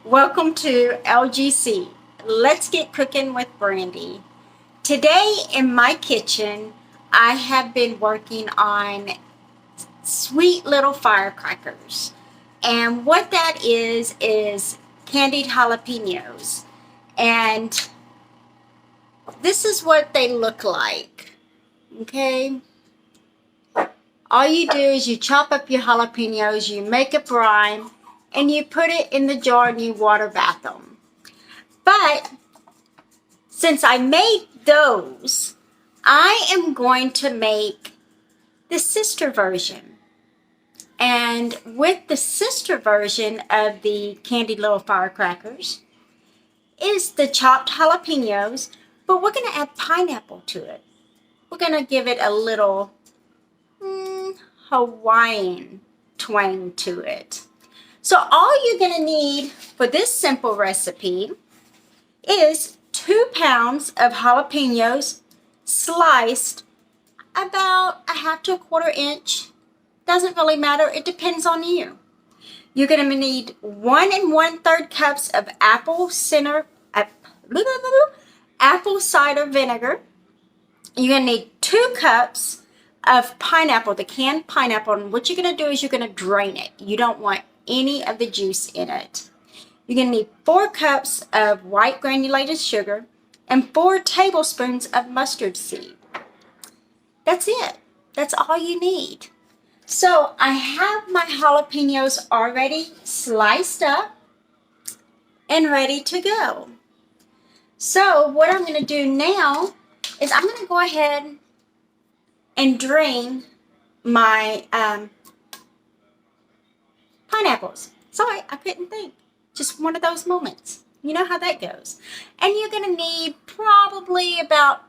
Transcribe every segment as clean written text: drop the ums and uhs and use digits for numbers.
Welcome to LGC. Let's get cooking with Brandy. Today in my kitchen, I have been working on sweet little firecrackers. And what that is candied jalapenos. And this is what they look like. Okay? All you do is you chop up your jalapenos, you make a brine, and you put it in the jar and you water bath them. But since I made those, I am going to make the sister version. And with the sister version of the candied little firecrackers is the chopped jalapenos, but we're going to add pineapple to it. We're going to give it a little Hawaiian twang to it. So all you're going to need for this simple recipe is 2 pounds of jalapenos sliced about a half to a quarter inch. Doesn't really matter. It depends on you. You're going to need 1 1/3 cups of apple cider vinegar. You're going to need 2 cups of pineapple, the canned pineapple. And what you're going to do is you're going to drain it. You don't want any of the juice in it. You're going to need 4 cups of white granulated sugar and 4 tablespoons of mustard seed. That's it. That's all you need. So I have my jalapenos already sliced up and ready to go. So what I'm going to do now is I'm going to go ahead and drain my pineapples. Sorry, I couldn't think. Just one of those moments. You know how that goes. And you're going to need probably about,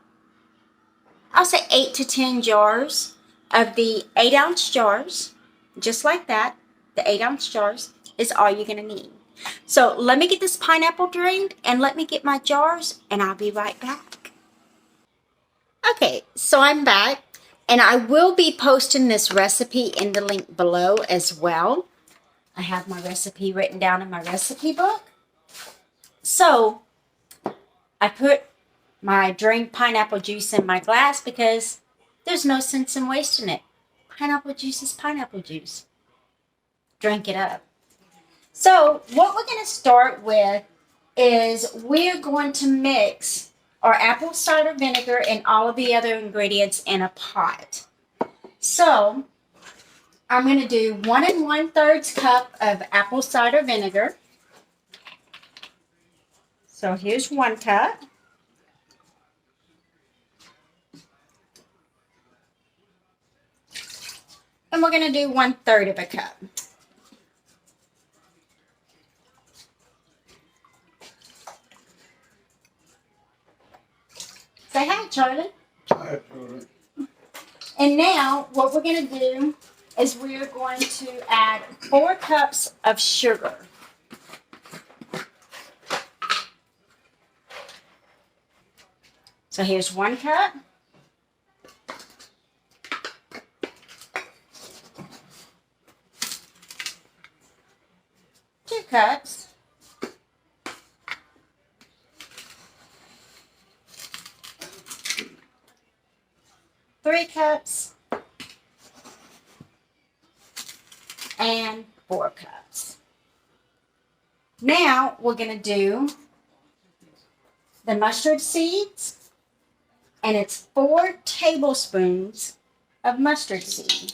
I'll say 8 to 10 jars of the 8-ounce jars. Just like that. The 8-ounce jars is all you're going to need. So let me get this pineapple drained and let me get my jars and I'll be right back. Okay, so I'm back and I will be posting this recipe in the link below as well. I have my recipe written down in my recipe book. So I put my drained pineapple juice in my glass because there's no sense in wasting it. Pineapple juice is pineapple juice. Drink it up. So what we're going to start with is we're going to mix our apple cider vinegar and all of the other ingredients in a pot. So I'm going to do 1 1/3 cup of apple cider vinegar. So here's 1 cup. And we're going to do 1/3 of a cup. Say hi, Charlie. Hi, Charlie. And now what we're going to do is we're going to add 4 cups of sugar. So here's 1 cup. Two cups. Three cups. And 4 cups. Now we're going to do the mustard seeds, and it's 4 tablespoons of mustard seed.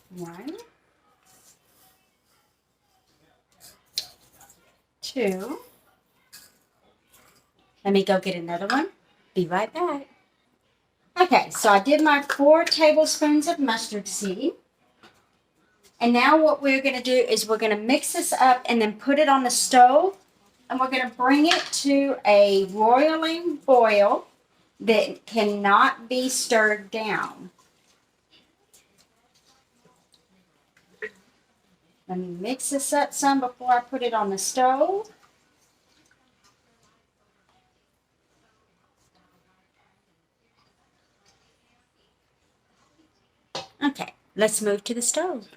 One, 2. Let me go get another one. Be right back. Okay, so I did my 4 tablespoons of mustard seed. And now what we're going to do is we're going to mix this up and then put it on the stove. And we're going to bring it to a roiling boil that cannot be stirred down. Let me mix this up some before I put it on the stove. Okay, let's move to the stove.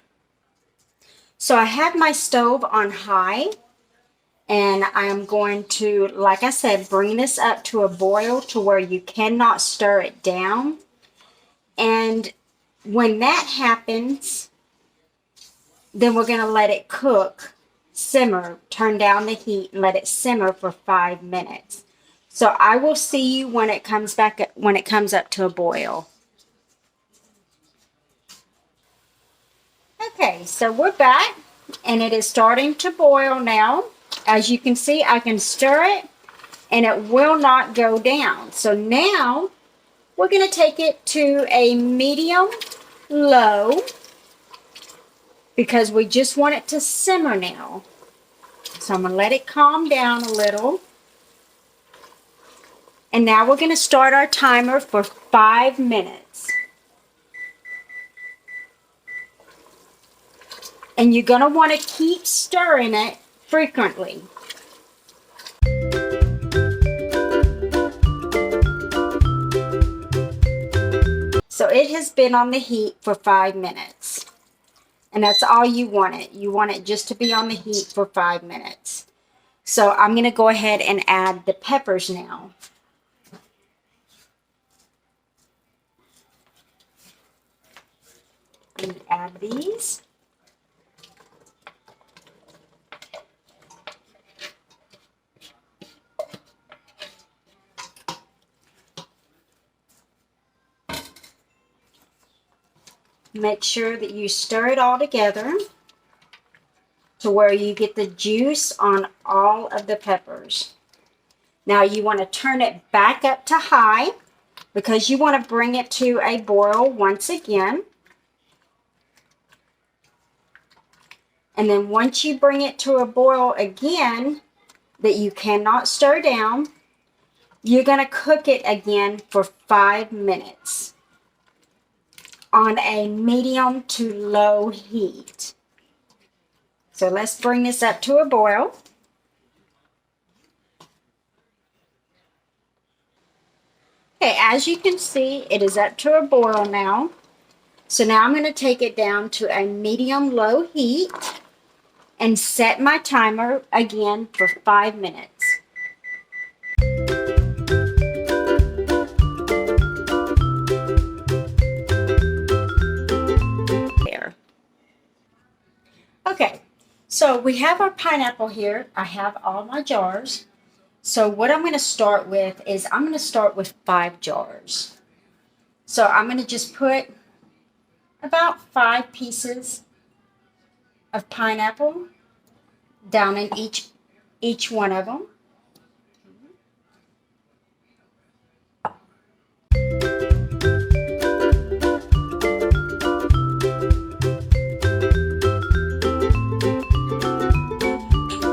So I have my stove on high, and I am going to, like I said, bring this up to a boil to where you cannot stir it down. And when that happens, then we're going to let it cook, simmer, turn down the heat, and let it simmer for 5 minutes. So I will see you when it comes up to a boil. Okay, so we're back, and it is starting to boil now. As you can see, I can stir it, and it will not go down. So now we're going to take it to a medium-low, because we just want it to simmer now. So I'm going to let it calm down a little. And now we're going to start our timer for 5 minutes. And you're going to want to keep stirring it frequently. So it has been on the heat for 5 minutes. And that's all you want it. You want it just to be on the heat for 5 minutes. So I'm going to go ahead and add the peppers now. And add these. Make sure that you stir it all together to where you get the juice on all of the peppers. Now you want to turn it back up to high because you want to bring it to a boil once again. And then once you bring it to a boil again that you cannot stir down, you're going to cook it again for 5 minutes on a medium to low heat. So let's bring this up to a boil. Okay, as you can see, it is up to a boil now. So now I'm going to take it down to a medium-low heat and set my timer again for 5 minutes. There. Okay, so we have our pineapple here. I have all my jars. So what I'm going to start with is I'm going to start with 5 jars. So I'm going to just put about 5 pieces of pineapple down in each one of them.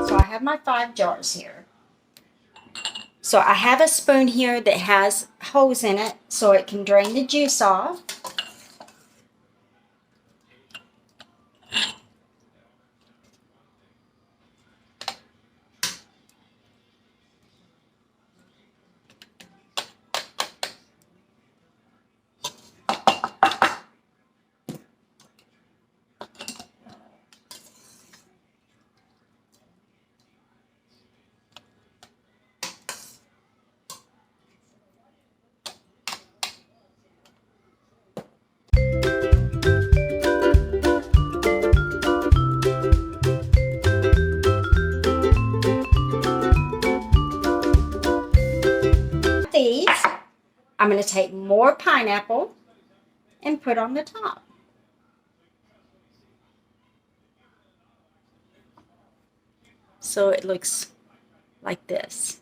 So I have my 5 jars here. So I have a spoon here that has holes in it so it can drain the juice off. I'm going to take more pineapple and put on the top. So it looks like this.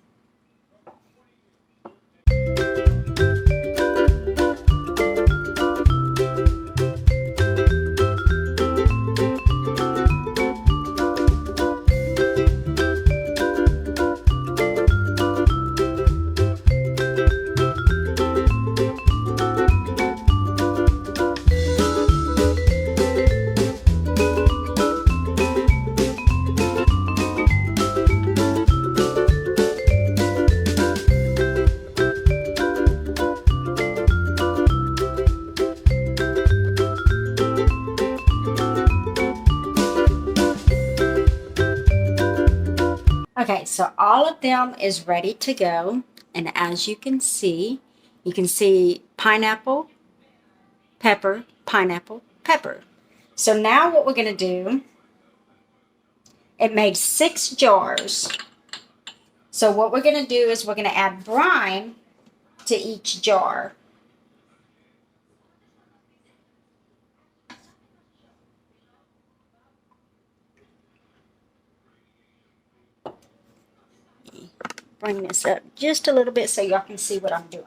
Okay, so all of them is ready to go. And as you can see pineapple, pepper, pineapple, pepper. So now what we're going to do, it made 6 jars. So what we're going to do is we're going to add brine to each jar. Bring this up just a little bit so y'all can see what I'm doing.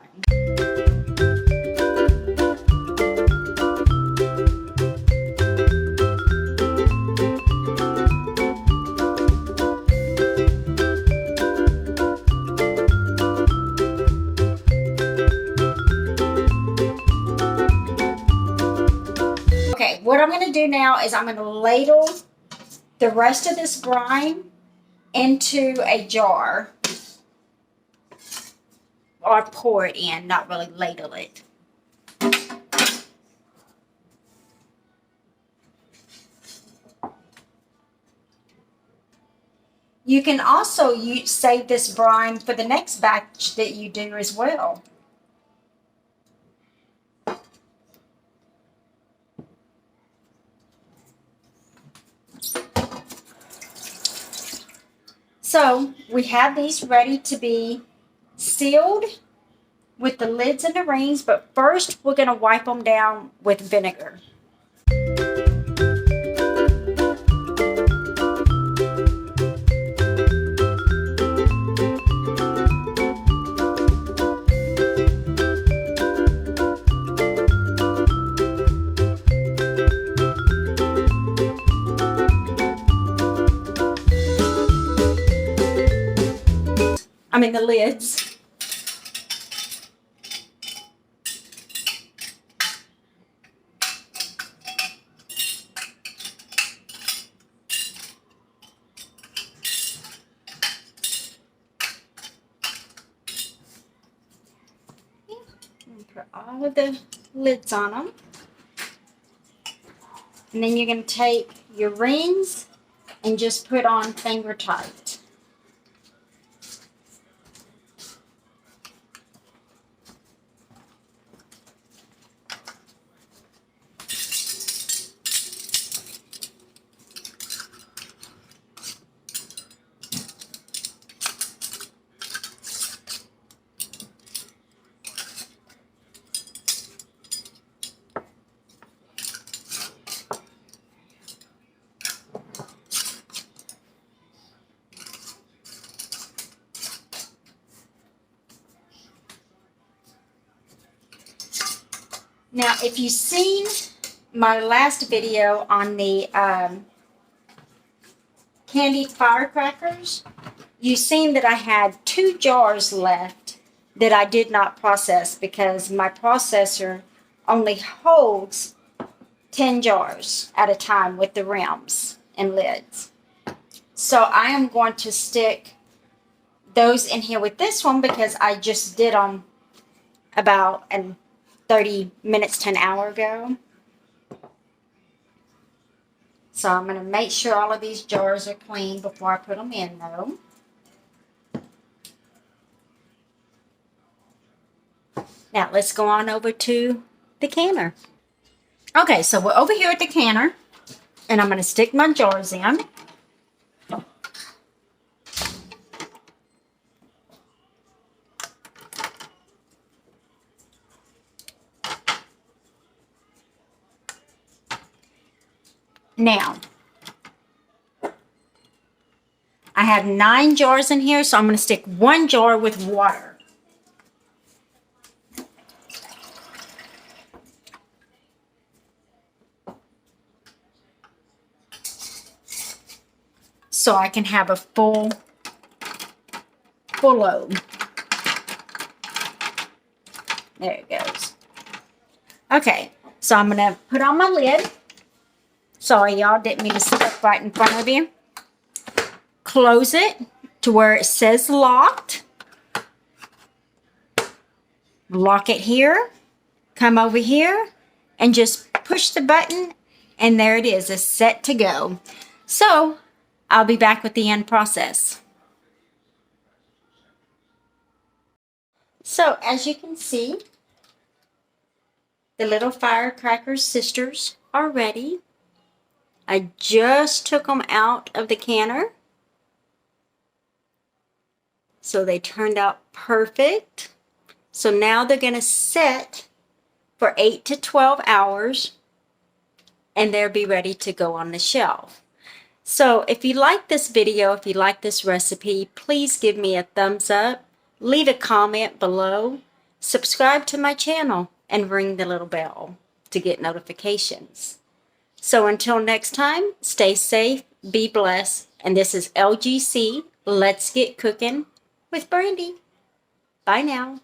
Okay, what I'm going to do now is I'm going to ladle the rest of this brine into a jar. Or pour it in, not really ladle it. You can also save this brine for the next batch that you do as well. So we have these ready to be sealed with the lids and the rings, but first we're going to wipe them down with vinegar. The lids. Put all of the lids on them. And then you're going to take your rings and just put on finger tight. Now, if you've seen my last video on the candied firecrackers, you've seen that I had 2 jars left that I did not process because my processor only holds 10 jars at a time with the rims and lids. So I am going to stick those in here with this one because I just did them about 30 minutes to an hour ago. So I'm going to make sure all of these jars are clean before I put them in though. Now let's go on over to the canner. Okay, so we're over here at the canner and I'm going to stick my jars in. Now, I have 9 jars in here, so I'm going to stick 1 jar with water. So I can have a full load. There it goes. Okay, so I'm going to put on my lid. Sorry, y'all, didn't mean to step right in front of you. Close it to where it says locked. Lock it here. Come over here and just push the button and there it is. It's set to go. So I'll be back with the end process. So as you can see, the little firecracker sisters are ready. I just took them out of the canner. So they turned out perfect. So now they're going to set for 8 to 12 hours and they'll be ready to go on the shelf. So if you like this video, if you like this recipe, please give me a thumbs up, leave a comment below, subscribe to my channel, and ring the little bell to get notifications. So until next time, stay safe, be blessed, and this is LGC, Let's Get Cooking with Brandy. Bye now.